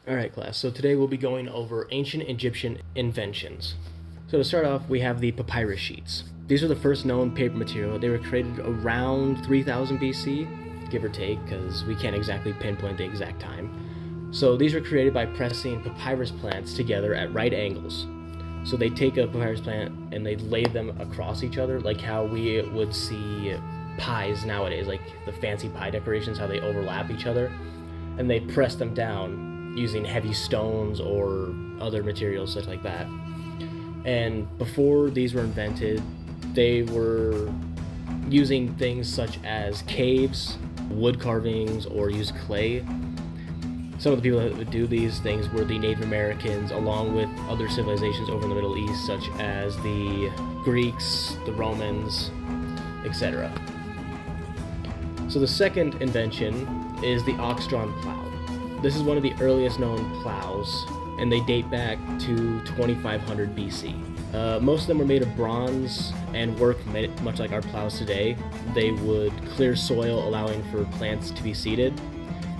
Alright class, so today we'll be going over ancient Egyptian inventions. So to start off, we have the papyrus sheets. These are the first known paper material. They were created around 3000 BC, give or take, because we can't exactly pinpoint the exact time. So these were created by pressing papyrus plants together at right angles. So they take a papyrus plant and they lay them across each other, like how we would see pies nowadays, like the fancy pie decorations, how they overlap each other. And they press them down using heavy stones or other materials such like that. And before these were invented, they were using things such as caves, wood carvings, or use clay. Some of the people that would do these things were the Native Americans, along with other civilizations over in the Middle East, such as the Greeks, the Romans, etc. So the second invention is the ox-drawn plow. This is one of the earliest known plows, and they date back to 2500 BC. Most of them were made of bronze and work much like our plows today. They would clear soil, allowing for plants to be seeded.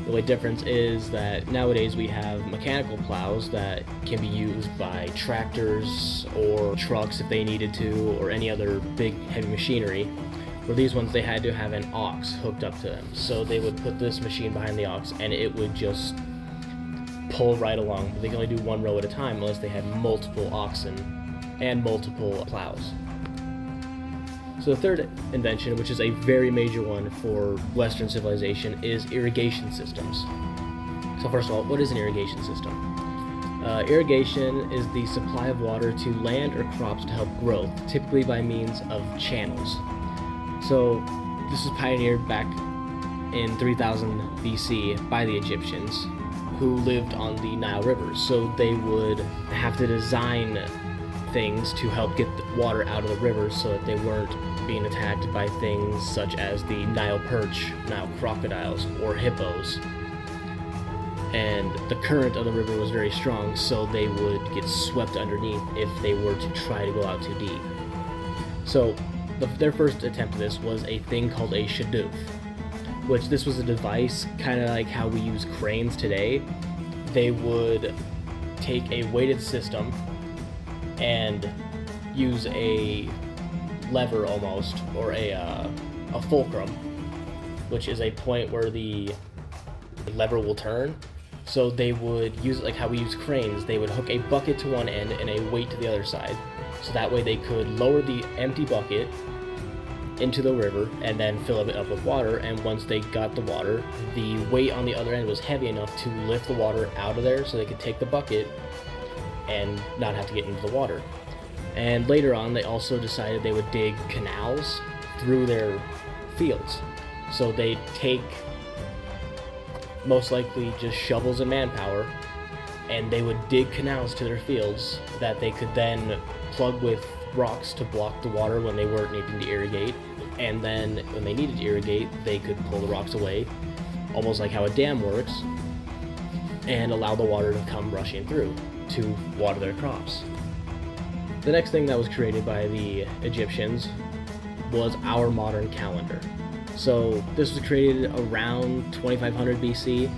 The only difference is that nowadays we have mechanical plows that can be used by tractors or trucks if they needed to, or any other big heavy machinery. For these ones, they had to have an ox hooked up to them. So they would put this machine behind the ox and it would just pull right along. They can only do one row at a time unless they had multiple oxen and multiple plows. So the third invention, which is a very major one for Western civilization, is irrigation systems. So first of all, what is an irrigation system? Irrigation is the supply of water to land or crops to help growth, typically by means of channels. So this was pioneered back in 3000 BC by the Egyptians, who lived on the Nile River. So they would have to design things to help get the water out of the river so that they weren't being attacked by things such as the Nile perch, Nile crocodiles, or hippos. And the current of the river was very strong, so they would get swept underneath if they were to try to go out too deep. So their first attempt at this was a thing called a shadoof, which this was a device kind of like how we use cranes today. They would take a weighted system and use a lever almost, or a fulcrum, which is a point where the lever will turn. So they would use it like how we use cranes. They would hook a bucket to one end and a weight to the other side. So that way they could lower the empty bucket into the river and then fill it up with water. And once they got the water, the weight on the other end was heavy enough to lift the water out of there so they could take the bucket and not have to get into the water. And later on, they also decided they would dig canals through their fields. So they take most likely just shovels and manpower, and they would dig canals to their fields that they could then plug with rocks to block the water when they weren't needing to irrigate. And then when they needed to irrigate, they could pull the rocks away, almost like how a dam works, and allow the water to come rushing through to water their crops. The next thing that was created by the Egyptians was our modern calendar. So this was created around 2500 BC.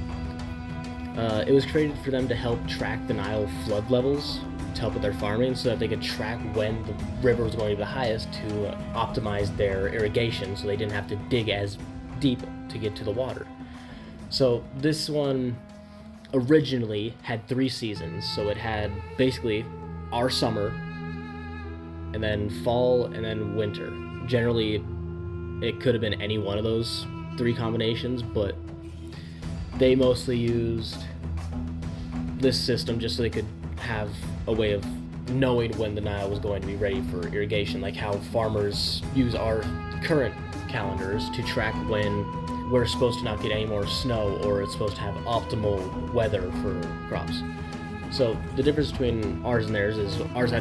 It was created for them to help track the Nile flood levels, to help with their farming, so that they could track when the river was going to be the highest to optimize their irrigation, so they didn't have to dig as deep to get to the water. So this one originally had 3 seasons. So it had basically our summer, and then fall, and then winter. Generally, it could have been any one of those 3 combinations, but they mostly used this system just so they could have a way of knowing when the Nile was going to be ready for irrigation, like how farmers use our current calendars to track when we're supposed to not get any more snow, or it's supposed to have optimal weather for crops. So the difference between ours and theirs is ours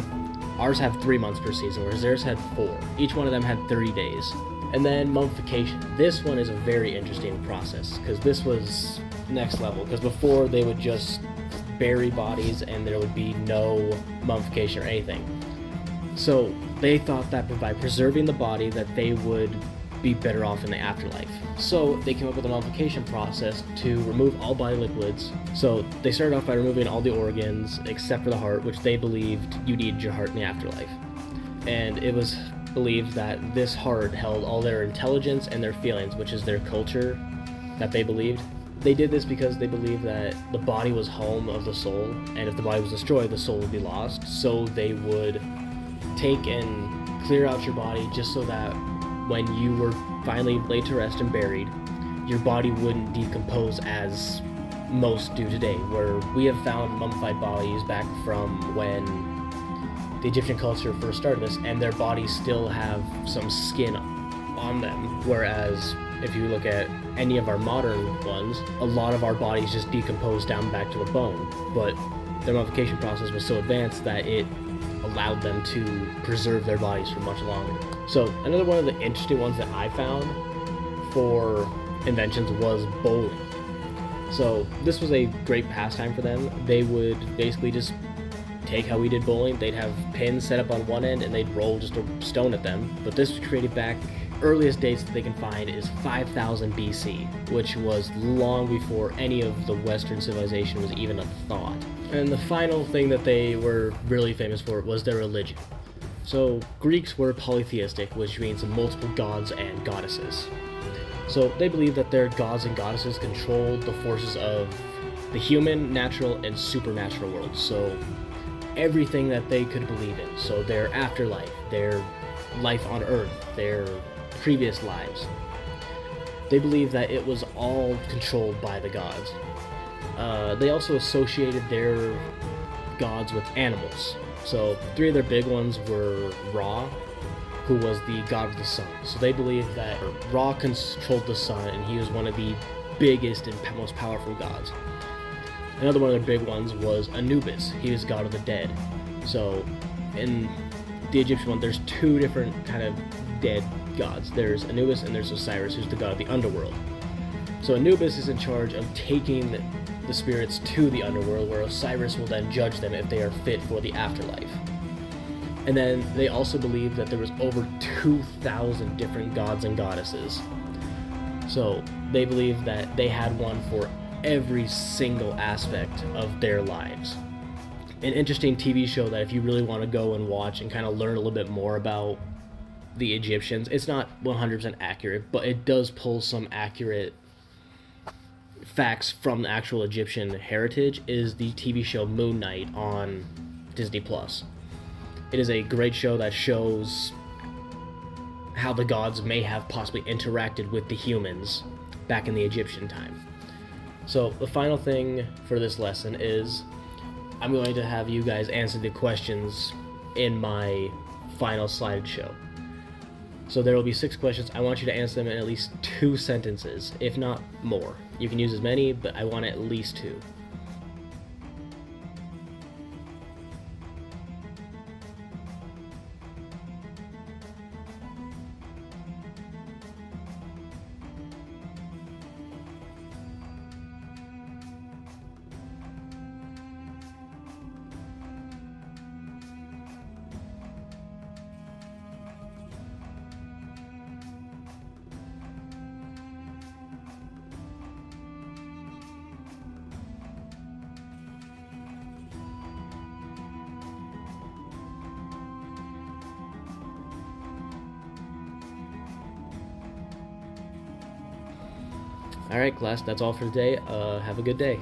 have 3 months per season, whereas theirs had 4. Each one of them had 30 days. And then mummification. This one is a very interesting process, because this was next level, because before they would just bury bodies and there would be no mummification or anything. So they thought that by preserving the body, that they would be better off in the afterlife. So they came up with a mummification process to remove all body liquids. So they started off by removing all the organs except for the heart, which they believed you needed your heart in the afterlife. And it was believed that this heart held all their intelligence and their feelings, which is their culture that they believed. They did this because they believed that the body was home of the soul, and if the body was destroyed, the soul would be lost. So they would take and clear out your body just so that when you were finally laid to rest and buried, your body wouldn't decompose as most do today, where we have found mummified bodies back from when the Egyptian culture first started this, and their bodies still have some skin on them, whereas if you look at any of our modern ones, a lot of our bodies just decompose down back to the bone, but their mummification process was so advanced that it allowed them to preserve their bodies for much longer. So another one of the interesting ones that I found for inventions was bowling. So this was a great pastime for them. They would basically just take how we did bowling. They'd have pins set up on one end and they'd roll just a stone at them. But this was created back, earliest dates that they can find is 5000 BC, which was long before any of the Western civilization was even a thought. And the final thing that they were really famous for was their religion. So Greeks were polytheistic, which means multiple gods and goddesses. So they believed that their gods and goddesses controlled the forces of the human, natural, and supernatural worlds. So everything that they could believe in. So their afterlife, their life on Earth, their previous lives. They believed that it was all controlled by the gods. They also associated their gods with animals. So 3 of their big ones were Ra, who was the god of the sun. So they believed that Ra controlled the sun, and he was one of the biggest and most powerful gods. Another one of their big ones was Anubis. He was god of the dead. So in the Egyptian one, there's 2 different kind of dead gods. There's Anubis and there's Osiris, who's the god of the underworld. So Anubis is in charge of taking the spirits to the underworld, where Osiris will then judge them if they are fit for the afterlife. And then they also believed that there was over 2,000 different gods and goddesses. So they believed that they had one for every single aspect of their lives. An interesting TV show that if you really want to go and watch and kind of learn a little bit more about the Egyptians, it's not 100% accurate, but it does pull some accurate facts from the actual Egyptian heritage, is the TV show Moon Knight on Disney+. It is a great show that shows how the gods may have possibly interacted with the humans back in the Egyptian time. So the final thing for this lesson is I'm going to have you guys answer the questions in my final slideshow. So there will be 6 questions. I want you to answer them in at least 2 sentences, if not more. You can use as many, but I want at least 2. Alright class, that's all for today. Have a good day.